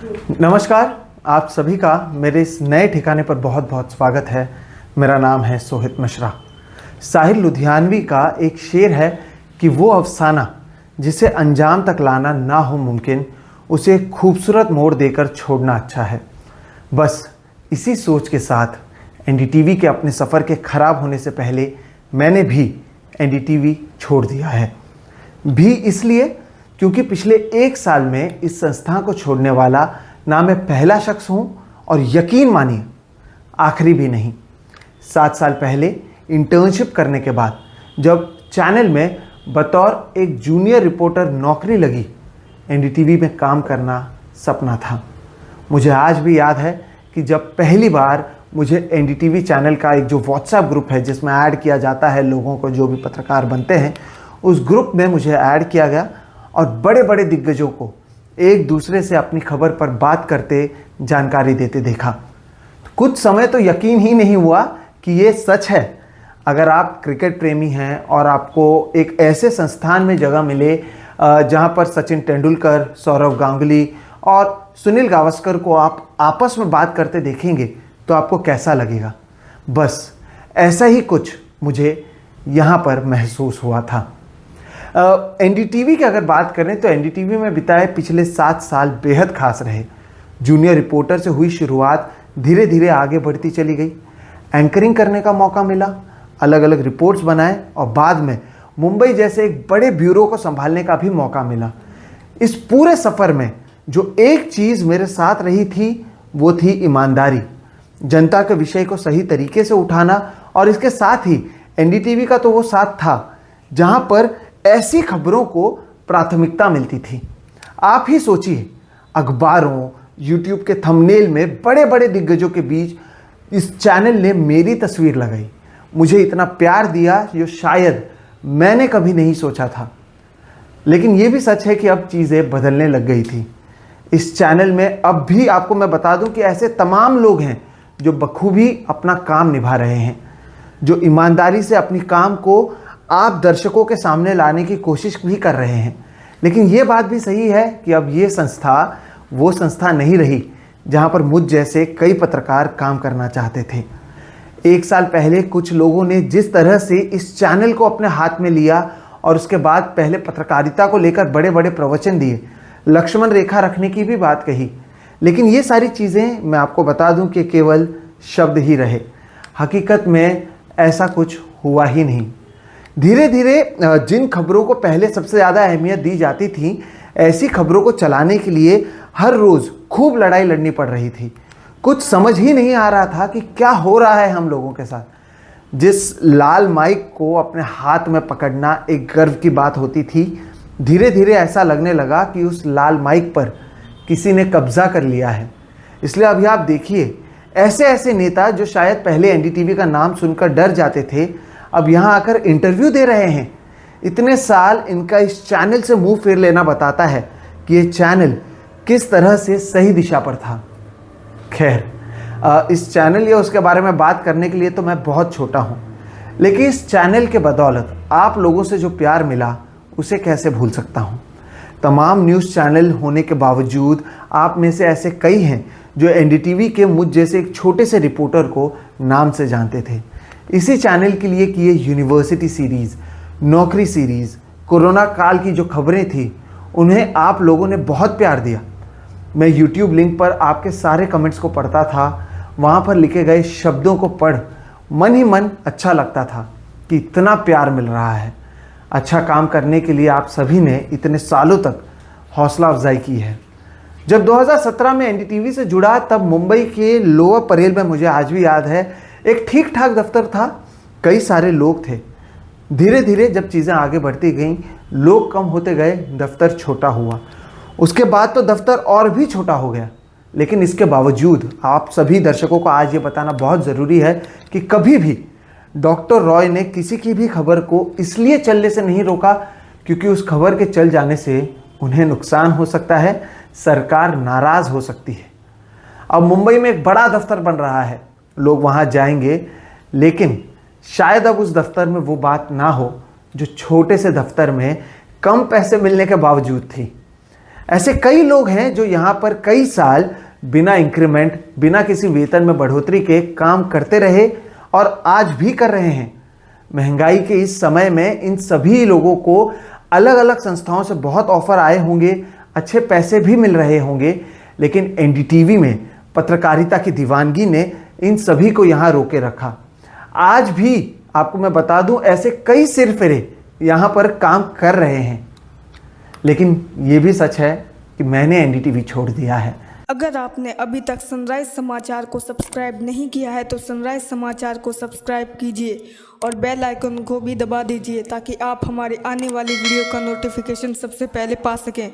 नमस्कार, आप सभी का मेरे इस नए ठिकाने पर बहुत बहुत स्वागत है। मेरा नाम है सोहित मिश्रा। साहिर लुधियानवी का एक शेर है कि वो अफसाना जिसे अंजाम तक लाना ना हो मुमकिन, उसे खूबसूरत मोड़ देकर छोड़ना अच्छा है। बस इसी सोच के साथ एनडीटीवी के अपने सफ़र के ख़राब होने से पहले मैंने भी एनडीटीवी छोड़ दिया है। भी इसलिए क्योंकि पिछले 1 साल में इस संस्था को छोड़ने वाला ना मैं पहला शख्स हूं और यकीन मानिए आखिरी भी नहीं। 7 साल पहले इंटर्नशिप करने के बाद जब चैनल में बतौर एक जूनियर रिपोर्टर नौकरी लगी, एनडीटीवी में काम करना सपना था। मुझे आज भी याद है कि जब पहली बार मुझे एनडीटीवी चैनल का एक जो व्हाट्सएप ग्रुप है जिसमें ऐड किया जाता है लोगों को जो भी पत्रकार बनते हैं, उस ग्रुप में मुझे ऐड किया गया और बड़े बड़े दिग्गजों को एक दूसरे से अपनी खबर पर बात करते, जानकारी देते देखा। कुछ समय तो यकीन ही नहीं हुआ कि ये सच है। अगर आप क्रिकेट प्रेमी हैं और आपको एक ऐसे संस्थान में जगह मिले जहां पर सचिन तेंदुलकर, सौरव गांगुली और सुनील गावस्कर को आप आपस में बात करते देखेंगे तो आपको कैसा लगेगा। बस ऐसा ही कुछ मुझे यहाँ पर महसूस हुआ था। एनडीटीवी की अगर बात करें तो एनडीटीवी में बिताए पिछले 7 साल बेहद खास रहे। जूनियर रिपोर्टर से हुई शुरुआत धीरे धीरे आगे बढ़ती चली गई। एंकरिंग करने का मौका मिला, अलग अलग रिपोर्ट्स बनाए और बाद में मुंबई जैसे एक बड़े ब्यूरो को संभालने का भी मौका मिला। इस पूरे सफ़र में जो एक चीज़ मेरे साथ रही थी वो थी ईमानदारी, जनता के विषय को सही तरीके से उठाना। और इसके साथ ही एनडीटीवी का तो वो साथ था जहाँ पर ऐसी खबरों को प्राथमिकता मिलती थी। आप ही सोचिए, अखबारों, यूट्यूब के थंबनेल में बड़े बड़े दिग्गजों के बीच इस चैनल ने मेरी तस्वीर लगाई, मुझे इतना प्यार दिया जो शायद मैंने कभी नहीं सोचा था। लेकिन ये भी सच है कि अब चीज़ें बदलने लग गई थी। इस चैनल में अब भी आपको मैं बता दूं कि ऐसे तमाम लोग हैं जो बखूबी अपना काम निभा रहे हैं, जो ईमानदारी से अपनी काम को आप दर्शकों के सामने लाने की कोशिश भी कर रहे हैं। लेकिन ये बात भी सही है कि अब ये संस्था वो संस्था नहीं रही जहां पर मुझ जैसे कई पत्रकार काम करना चाहते थे। 1 साल पहले कुछ लोगों ने जिस तरह से इस चैनल को अपने हाथ में लिया और उसके बाद पहले पत्रकारिता को लेकर बड़े बड़े प्रवचन दिए, लक्ष्मण रेखा रखने की भी बात कही, लेकिन ये सारी चीज़ें मैं आपको बता दूं कि केवल शब्द ही रहे। हकीकत में ऐसा कुछ हुआ ही नहीं। धीरे धीरे जिन खबरों को पहले सबसे ज़्यादा अहमियत दी जाती थी, ऐसी खबरों को चलाने के लिए हर रोज़ खूब लड़ाई लड़नी पड़ रही थी। कुछ समझ ही नहीं आ रहा था कि क्या हो रहा है हम लोगों के साथ। जिस लाल माइक को अपने हाथ में पकड़ना एक गर्व की बात होती थी, धीरे धीरे ऐसा लगने लगा कि उस लाल माइक पर किसी ने कब्जा कर लिया है। इसलिए अभी आप देखिए, ऐसे ऐसे नेता जो शायद पहले एनडीटीवी का नाम सुनकर डर जाते थे, अब यहाँ आकर इंटरव्यू दे रहे हैं। इतने साल इनका इस चैनल से मुंह फेर लेना बताता है कि ये चैनल किस तरह से सही दिशा पर था। खैर, इस चैनल या उसके बारे में बात करने के लिए तो मैं बहुत छोटा हूँ, लेकिन इस चैनल के बदौलत आप लोगों से जो प्यार मिला उसे कैसे भूल सकता हूँ। तमाम न्यूज़ चैनल होने के बावजूद आप में से ऐसे कई हैं जो एनडीटीवी के मुझ जैसे एक छोटे से रिपोर्टर को नाम से जानते थे। इसी चैनल के लिए किए यूनिवर्सिटी सीरीज़, नौकरी सीरीज़, कोरोना काल की जो खबरें थी, उन्हें आप लोगों ने बहुत प्यार दिया। मैं यूट्यूब लिंक पर आपके सारे कमेंट्स को पढ़ता था। वहाँ पर लिखे गए शब्दों को पढ़ मन ही मन अच्छा लगता था कि इतना प्यार मिल रहा है। अच्छा काम करने के लिए आप सभी ने इतने सालों तक हौसला अफजाई की है। जब 2017 में एनडीटीवी से जुड़ा तब मुंबई के लोअर परेल में, मुझे आज भी याद है, एक ठीक ठाक दफ्तर था, कई सारे लोग थे। धीरे धीरे जब चीज़ें आगे बढ़ती गईं, लोग कम होते गए, दफ्तर छोटा हुआ। उसके बाद तो दफ्तर और भी छोटा हो गया। लेकिन इसके बावजूद आप सभी दर्शकों को आज ये बताना बहुत ज़रूरी है कि कभी भी डॉक्टर रॉय ने किसी की भी खबर को इसलिए चलने से नहीं रोका क्योंकि उस खबर के चल जाने से उन्हें नुकसान हो सकता है, सरकार नाराज़ हो सकती है। अब मुंबई में एक बड़ा दफ्तर बन रहा है, लोग वहाँ जाएंगे, लेकिन शायद अब उस दफ्तर में वो बात ना हो जो छोटे से दफ्तर में कम पैसे मिलने के बावजूद थी। ऐसे कई लोग हैं जो यहाँ पर कई साल बिना इंक्रीमेंट, बिना किसी वेतन में बढ़ोतरी के काम करते रहे और आज भी कर रहे हैं। महंगाई के इस समय में इन सभी लोगों को अलग अलग संस्थाओं से बहुत ऑफर आए होंगे, अच्छे पैसे भी मिल रहे होंगे, लेकिन एनडीटीवी में पत्रकारिता की दीवानगी ने इन सभी को यहाँ रोके रखा। आज भी आपको मैं बता दूं, ऐसे कई सिरफिरे यहाँ पर काम कर रहे हैं, लेकिन ये भी सच है कि मैंने एनडीटीवी छोड़ दिया है। अगर आपने अभी तक सनराइज समाचार को सब्सक्राइब नहीं किया है तो सनराइज समाचार को सब्सक्राइब कीजिए और बेल आइकन को भी दबा दीजिए ताकि आप हमारे आने वाली वीडियो का नोटिफिकेशन सबसे पहले पा सकें।